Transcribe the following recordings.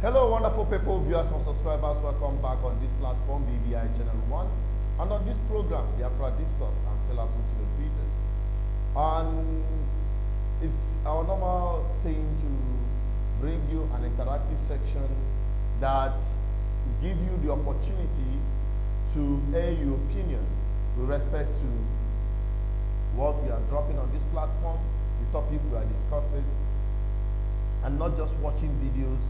Hello, wonderful people, viewers and subscribers. Welcome back on this platform, BVI Channel 1. And on this program, Biafra Discuss and Sellers to the Beaters. And it's our normal thing to bring you an interactive section that give you the opportunity to air your opinion with respect to what we are dropping on this platform, the topic we are discussing, and not just watching videos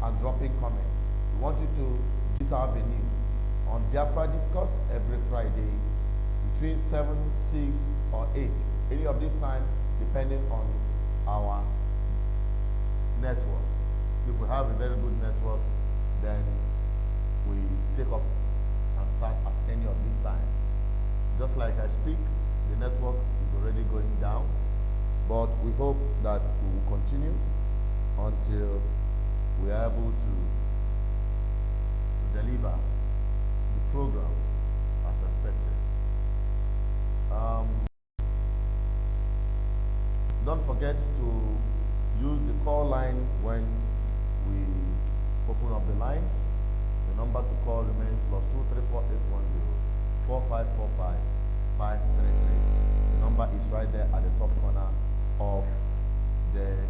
and dropping comments. We want you to use our venue on Biafra Discuss every Friday between 7, 6, or 8. Any of this time, depending on our network. If we have a very good network, then we take up and start at any of this time. Just like I speak, the network is already going down, but we hope that we will continue until we are able to deliver the program as expected. Don't forget to use the call line when we open up the lines. The number to call remains +234-810-4545-533. The number is right there at the top corner of the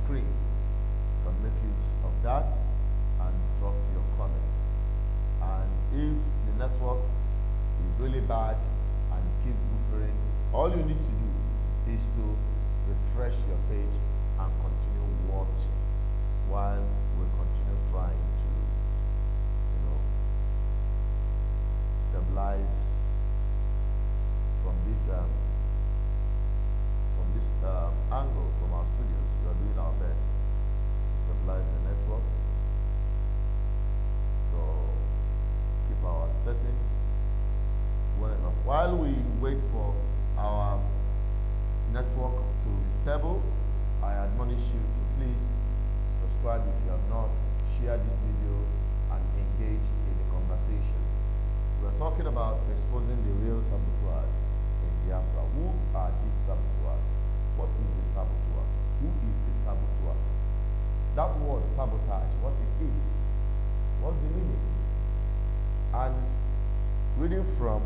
screen. You can make use of that and drop your comment. And if the network is really bad and keeps buffering, all you need to do is to refresh your page and continue watching while we continue trying to, stabilize from this angle from our studios. We are doing our best to stabilize the network. So keep our settings well enough. While we wait for our network to be stable, I admonish you to please subscribe if you have not, share this video, and engage in the conversation. We are talking about exposing the real saboteurs in Biafra. Who are these saboteurs? What is a saboteur? Who is a saboteur? That word sabotage, what it is, what's the meaning? And reading from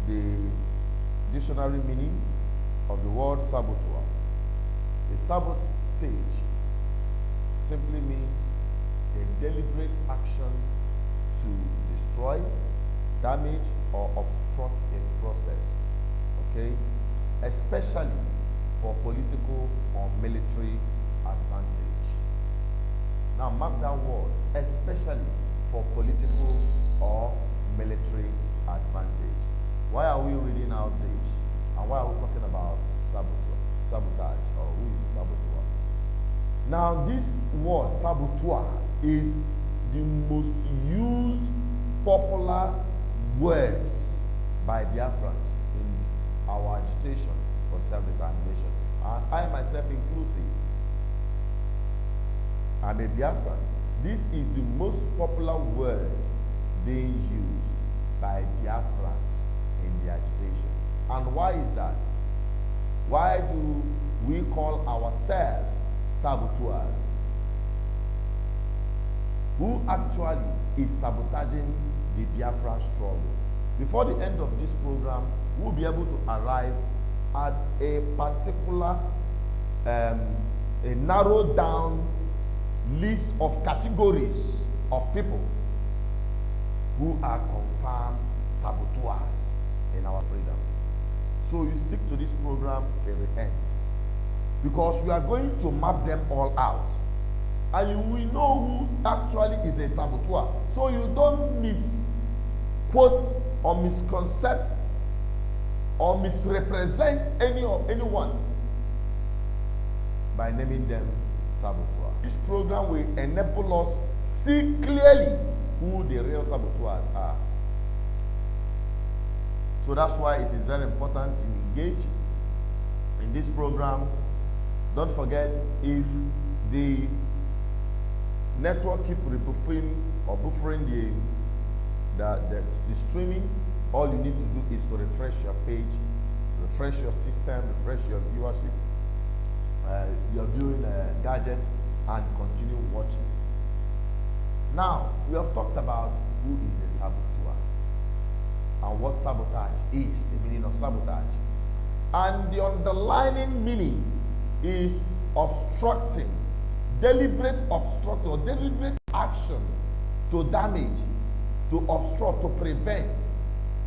the dictionary meaning of the word saboteur, a sabotage simply means a deliberate action to destroy, damage, or obstruct a process, okay, especially for political or military advantage. Now mark that word, especially for political or military advantage. Why are we reading out this? And why are we talking about sabotage, or who is saboteur? Now this word saboteur is the most used popular words by Biafrans in our agitation for self-determination. I myself inclusive. I'm a Biafran. This is the most popular word being used by Biafrans in the agitation. And why is that? Why do we call ourselves saboteurs? Who actually is sabotaging the Biafra struggle? Before the end of this program, we'll be able to arrive at a particular, a narrowed down list of categories of people who are confirmed saboteurs in our freedom. So you stick to this program till the end, because we are going to map them all out, and you will know who actually is a saboteur, so you don't misquote or misconcept or misrepresent anyone by naming them saboteur. This program will enable us see clearly who the real saboteurs are. So that's why it is very important to engage in this program. Don't forget, if the network keeps rebuffering or buffering the streaming, all you need to do is to refresh your page, refresh your system, refresh your viewership, your viewing gadget, and continue watching. Now, we have talked about who is a saboteur and what sabotage is, the meaning of sabotage. And the underlying meaning is obstructing, deliberate obstruction or deliberate action to damage, to obstruct, to prevent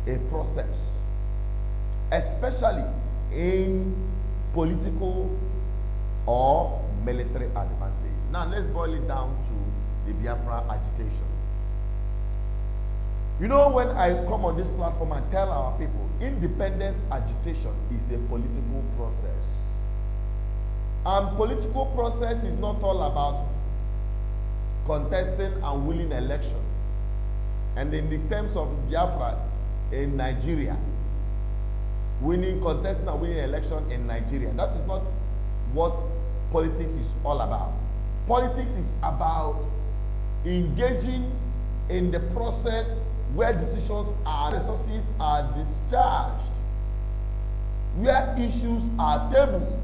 a process, especially in political or military advantage. Now let's boil it down to the Biafra agitation. You know, when I come on this platform and tell our people, independence agitation is a political process. And political process is not all about contesting and winning election. And in the terms of Biafra in Nigeria, contesting and winning election in Nigeria, that is not what politics is all about. Politics is about engaging in the process where decisions and resources are discharged, where issues are tabled.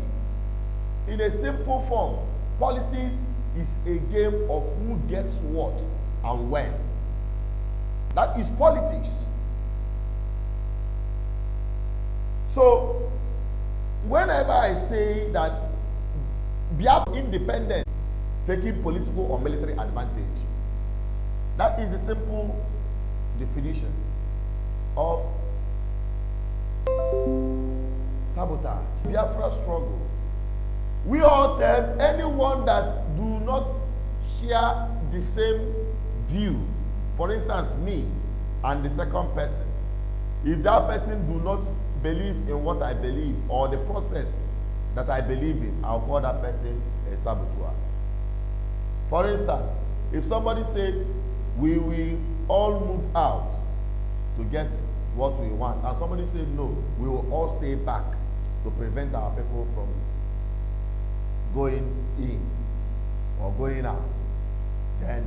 In a simple form, politics is a game of who gets what and when. That is politics. So, whenever I say that Biafra independence taking political or military advantage, that is the simple definition of sabotage. Biafra struggle. We all tell anyone that do not share the same view, for instance me and the second person, if that person do not believe in what I believe or the process that I believe in, I'll call that person a saboteur. For instance, if somebody said we will all move out to get what we want, and somebody said no, we will all stay back to prevent our people from going in or going out, then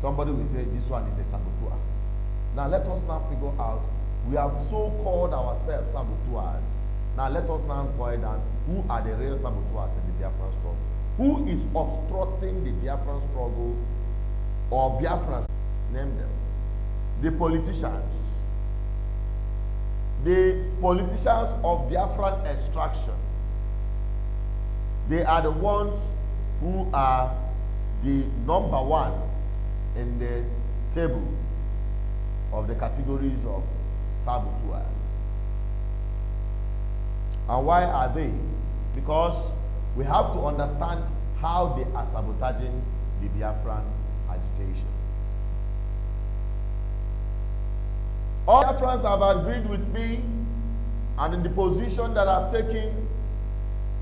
somebody will say this one is a saboteur. Now let us now figure out, we have so called ourselves saboteurs. Now let us now boil down who are the real saboteurs in the Biafran struggle. Who is obstructing the Biafran struggle or Biafrans? Name them. The politicians. The politicians of Biafran extraction. They are the ones who are the number one in the table of the categories of saboteurs. And why are they? Because we have to understand how they are sabotaging the Biafran agitation. All Biafrans have agreed with me and in the position that I've taken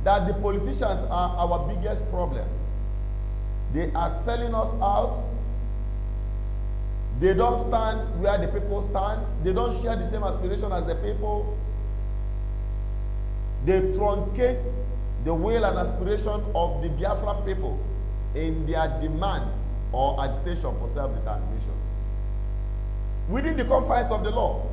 that the politicians are our biggest problem. They are selling us out. They don't stand where the people stand. They don't share the same aspiration as the people. They truncate the will and aspiration of the Biafran people in their demand or agitation for self-determination within the confines of the law.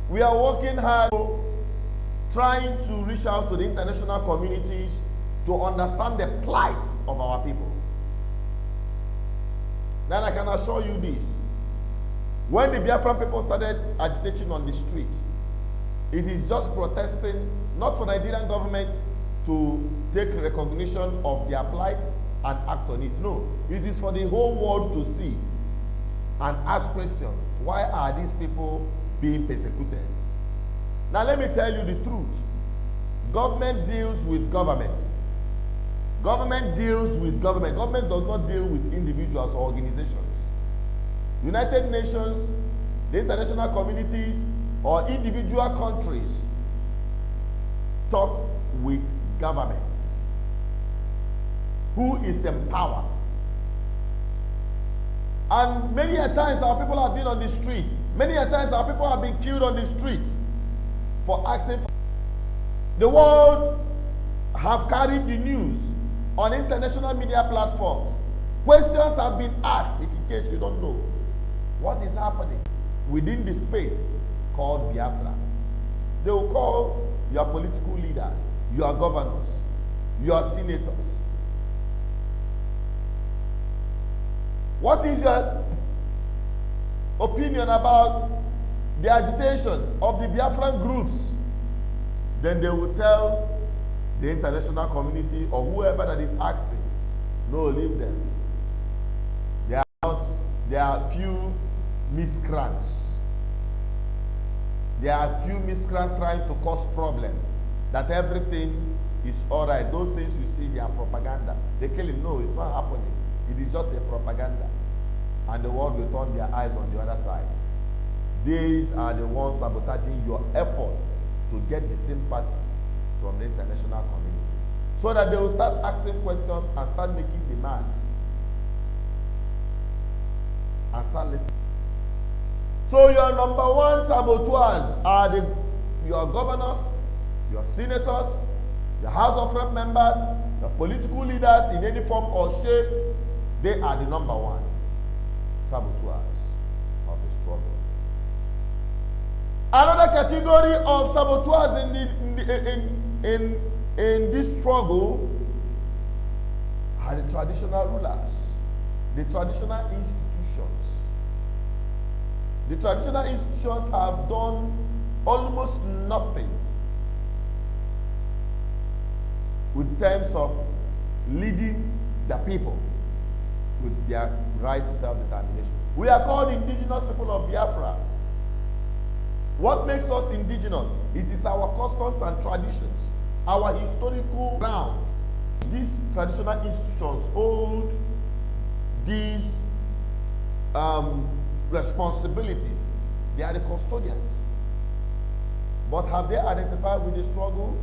We are working hard, trying to reach out to the international communities to understand the plight of our people. Then I can assure you this. When the Biafran people started agitating on the street, it is just protesting, not for the Nigerian government to take recognition of their plight and act on it. No, it is for the whole world to see and ask questions. Why are these people being persecuted? Now let me tell you the truth. Government deals with government. Government deals with government. Government does not deal with individuals or organizations. United Nations, the international communities, or individual countries talk with governments. Who is empowered? And many a times our people have been on the street. Many a times our people have been killed on the street for asking. The world have carried the news on international media platforms. Questions have been asked, if in case you don't know, what is happening within the space called Biafra. They will call your political leaders, your governors, your senators. What is your opinion about the agitation of the Biafran groups? Then they will tell the international community or whoever that is asking, no, leave them. There are few miscreants. There are few miscreants trying to cause problems. That everything is all right. Those things you see, they are propaganda. They kill him. No, it's not happening. It is just a propaganda. And the world will turn their eyes on the other side. These are the ones sabotaging your effort to get the sympathy from the international community. So that they will start asking questions and start making demands. And start listening. So your number one saboteurs are your governors, your senators, your House of Rep members, your political leaders in any form or shape. They are the number one saboteurs of the struggle. Another category of saboteurs in this struggle are the traditional rulers, the traditional institutions. The traditional institutions have done almost nothing in terms of leading the people with their right to self-determination. We are called indigenous people of Biafra. What makes us indigenous? It is our customs and traditions, our historical ground. These traditional institutions hold these responsibilities. They are the custodians. But have they identified with the struggle?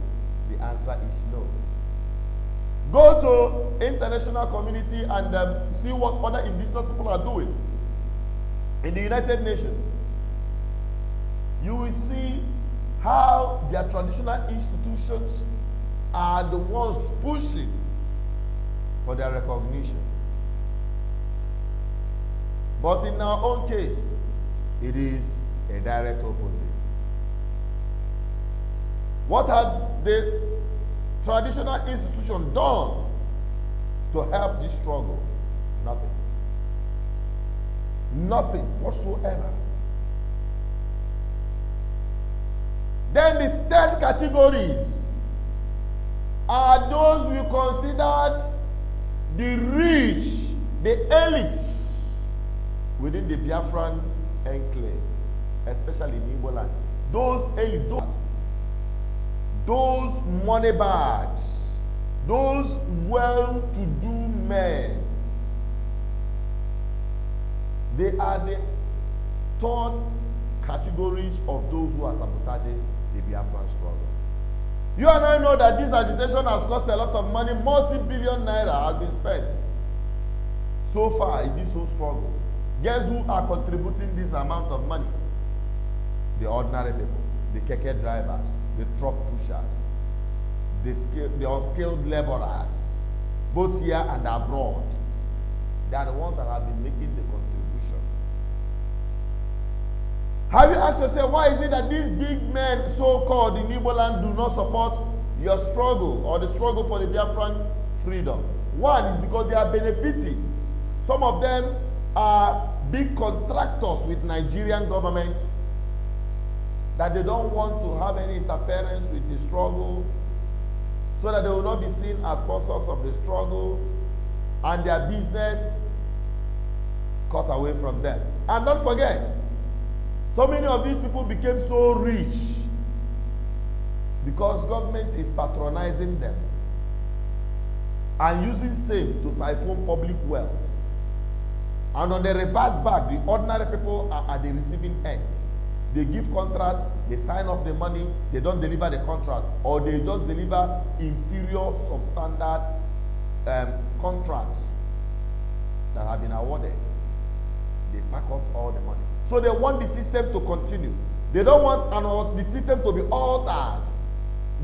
The answer is no. Go to international community and see what other indigenous people are doing. In the United Nations, you will see how their traditional institutions are the ones pushing for their recognition. But in our own case, it is a direct opposite. What have the traditional institutions done to help this struggle? Nothing. Nothing whatsoever. Then the third categories are those we considered the rich, the elites within the Biafran enclave, especially in Igbo land. Those elites, those money bags, those well-to-do men, they are the third categories of those who are sabotaging the Biafran struggle. You and I know that this agitation has cost a lot of money. Multi-billion naira has been spent so far in this whole struggle. Guess who are contributing this amount of money? The ordinary people, the keke drivers, the truck pushers, the unskilled laborers, both here and abroad. They are the ones that have been making the contribution. Have you asked yourself, why is it that these big men, so-called in Igbo land, do not support your struggle or the struggle for the Biafran freedom? One is because they are benefiting. Some of them are big contractors with Nigerian government, that they don't want to have any interference with the struggle, so that they will not be seen as sponsors of the struggle, and their business cut away from them. And don't forget, so many of these people became so rich because government is patronizing them and using same to siphon public wealth. And on the reverse back, the ordinary people are at the receiving end. They give contract, they sign off the money, they don't deliver the contract, or they just deliver inferior substandard contracts that have been awarded. They pack up all the money. So they want the system to continue. They don't want the system to be altered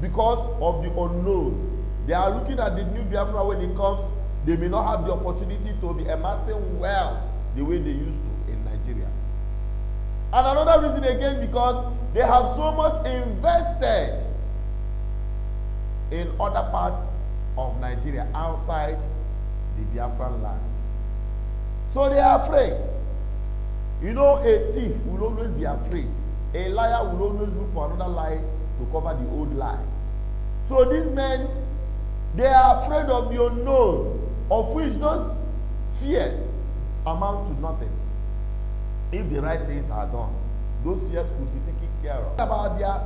because of the unknown. They are looking at the new Biafra when it comes. They may not have the opportunity to be amassing wealth the way they used to in Nigeria. And another reason again, because they have so much invested in other parts of Nigeria outside the Biafran land. So they are afraid. You know, a thief will always be afraid. A liar will always look for another lie to cover the old lie. So these men, they are afraid of the unknown, of which those fears amount to nothing. If the right things are done, those fears will be taken care of. About their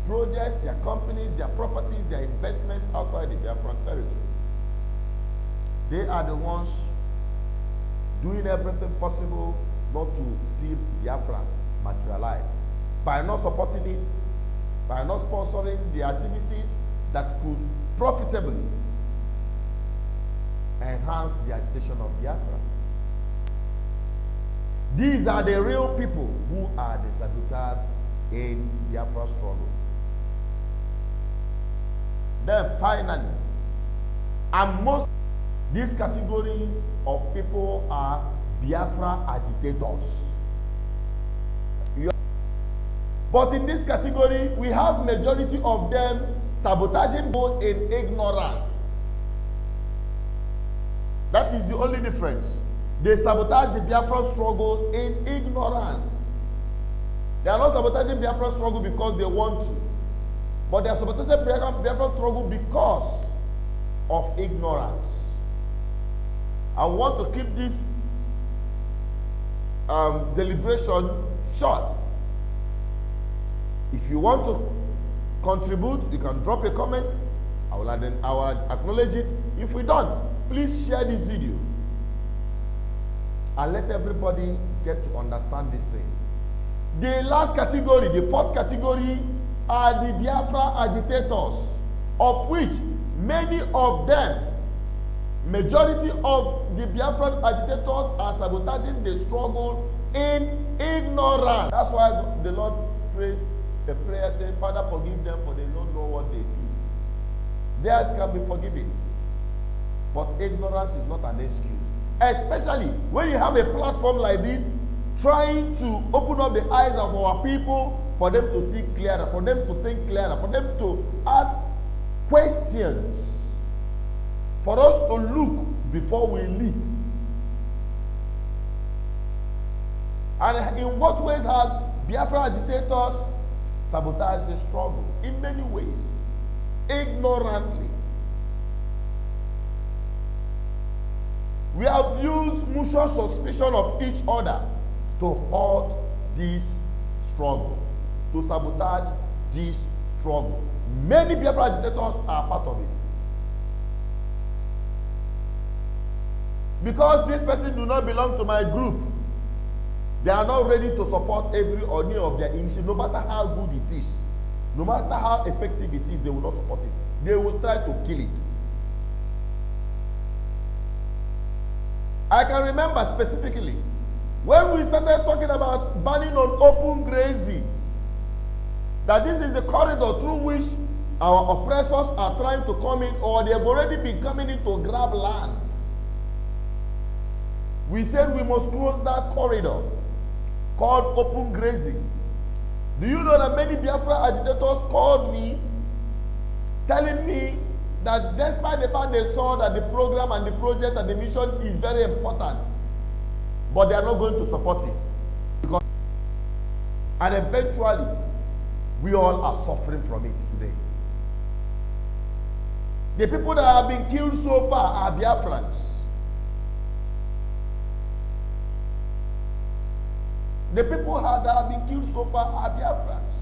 projects, their companies, their properties, their investments outside the Biafran territory. They are the ones doing everything possible not to see Biafra materialize. By not supporting it, by not sponsoring the activities that could profitably enhance the agitation of Biafra. These are the real people who are the saboteurs in Biafra struggle. Then finally, and most these categories of people are Biafra agitators. But in this category, we have majority of them sabotaging both in ignorance. That is the only difference. They sabotage the Biafra struggle in ignorance. They are not sabotaging Biafra struggle because they want to, but they are sabotaging Biafra struggle because of ignorance. I want to keep this deliberation short. If you want to contribute, you can drop a comment. I will acknowledge it. If we don't, please share this video and let everybody get to understand this thing. The last category, the fourth category, are the Biafra agitators, of which many of them, majority of the Biafra agitators are sabotaging the struggle in ignorance. That's why the Lord prays a prayer saying, Father, forgive them, for they don't know what they do. Theirs can be forgiven, but ignorance is not an excuse. Especially when you have a platform like this, trying to open up the eyes of our people, for them to see clearer, for them to think clearer, for them to ask questions, for us to look before we leap. And in what ways have Biafra agitators sabotaged the struggle? In many ways. Ignorantly. We have used mutual suspicion of each other to halt this struggle, to sabotage this struggle. Many Biafra agitators are part of it. Because this person do not belong to my group, they are not ready to support every or any of their initiative, no matter how good it is, no matter how effective it is, they will not support it. They will try to kill it. I can remember specifically when we started talking about banning on open grazing, that this is the corridor through which our oppressors are trying to come in, or they have already been coming in to grab lands. We said we must close that corridor called open grazing. Do you know that many Biafra agitators called me telling me that despite the fact they saw that the program and the project and the mission is very important, but they are not going to support it. Because, and eventually, we all are suffering from it today. The people that have been killed so far are Biafrans. The people that have been killed so far are Biafrans.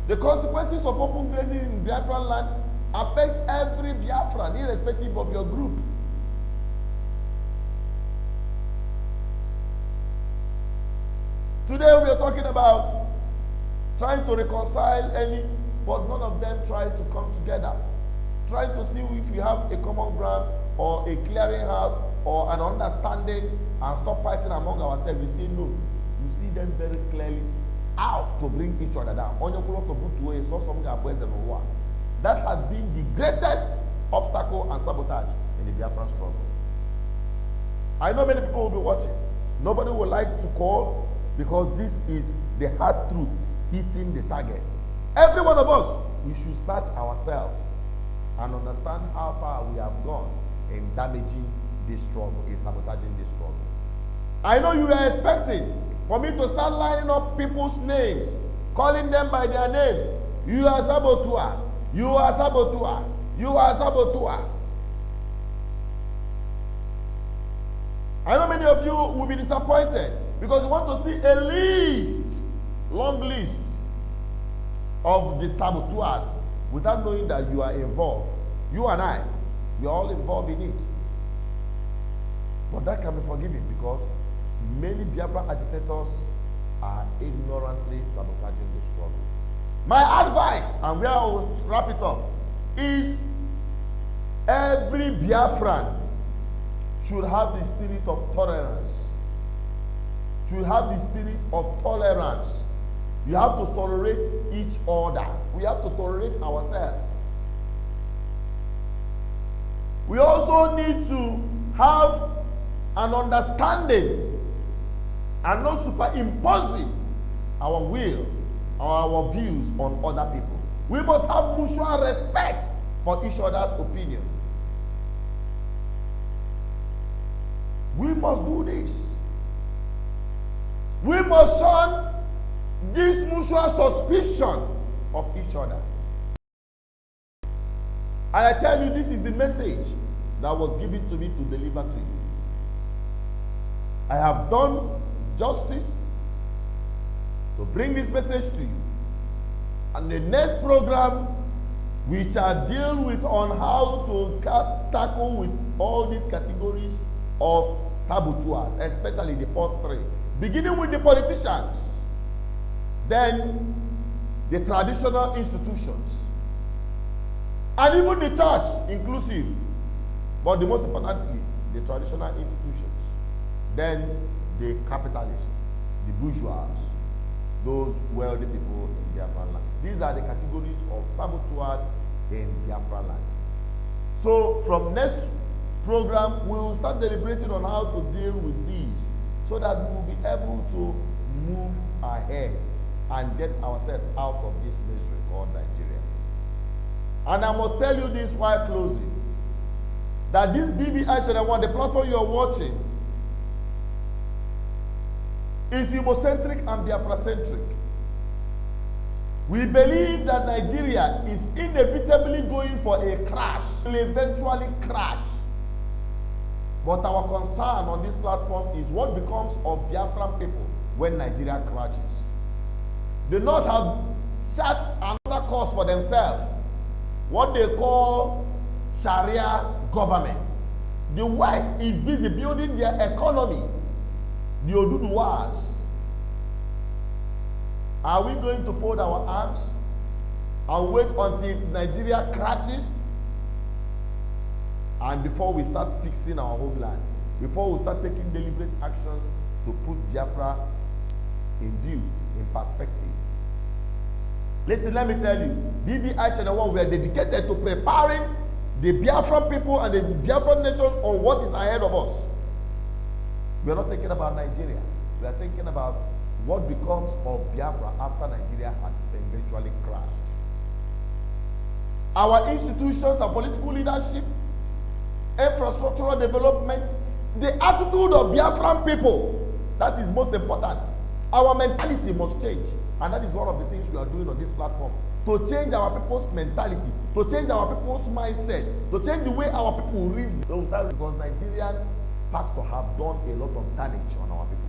The consequences of open grazing in Biafran land affects every Biafran, irrespective of your group. Today we are talking about trying to reconcile but none of them try to come together. Trying to see if we have a common ground or a clearinghouse or an understanding and stop fighting among ourselves. We say no. You see them very clearly out to bring each other down. That has been the greatest obstacle and sabotage in the Biafran struggle. I know many people will be watching. Nobody would like to call because this is the hard truth hitting the target. Every one of us, we should search ourselves and understand how far we have gone in damaging this struggle, in sabotaging this struggle. I know you were expecting for me to start lining up people's names, calling them by their names. You are saboteur. You are saboteur. You are saboteur. I know many of you will be disappointed because you want to see a list, long list of the saboteurs without knowing that you are involved. You and I, we are all involved in it. But that can be forgiven because many Biafra agitators are ignorantly sabotaging the struggle. My advice, and where I will wrap it up, is every Biafran should have the spirit of tolerance. Should have the spirit of tolerance. You have to tolerate each other. We have to tolerate ourselves. We also need to have an understanding and not superimposing our will or our views on other people. We must have mutual respect for each other's opinion. We must do this. We must shun this mutual suspicion of each other. And I tell you, this is the message that was given to me to deliver to you. I have done justice to bring this message to you. And the next program, we shall deal with on how to tackle with all these categories of saboteurs, especially the first three. Beginning with the politicians, then the traditional institutions, and even the church inclusive, but the most importantly, the traditional institutions, then the capitalists, the bourgeois, those wealthy people in Biafra land. These are the categories of saboteurs in Biafra land. So from next program, we will start deliberating on how to deal with these so that we will be able to move ahead and get ourselves out of this misery called Nigeria. And I must tell you this while closing, that this BVI Channel, the platform you are watching, is Igbo-centric and Biafra-centric. We believe that Nigeria is inevitably going for a crash, will eventually crash. But our concern on this platform is what becomes of Biafran people when Nigeria crashes. The North have set another course for themselves, what they call Sharia government. The West is busy building their economy, the Oduduwas. Are we going to fold our arms and wait until Nigeria crashes? And before we start fixing our homeland, before we start taking deliberate actions to put Biafra in view, in perspective. Listen, let me tell you, BVI Channel, we are dedicated to preparing the Biafran people and the Biafran nation on what is ahead of us. We are not thinking about Nigeria. We are thinking about what becomes of Biafra after Nigeria has eventually crashed. Our institutions, our political leadership, infrastructural development, the attitude of Biafran people, that is most important. Our mentality must change, and that is one of the things we are doing on this platform, to change our people's mentality, to change our people's mindset, to change the way our people reason. Because Nigerian factor have done a lot of damage on our people.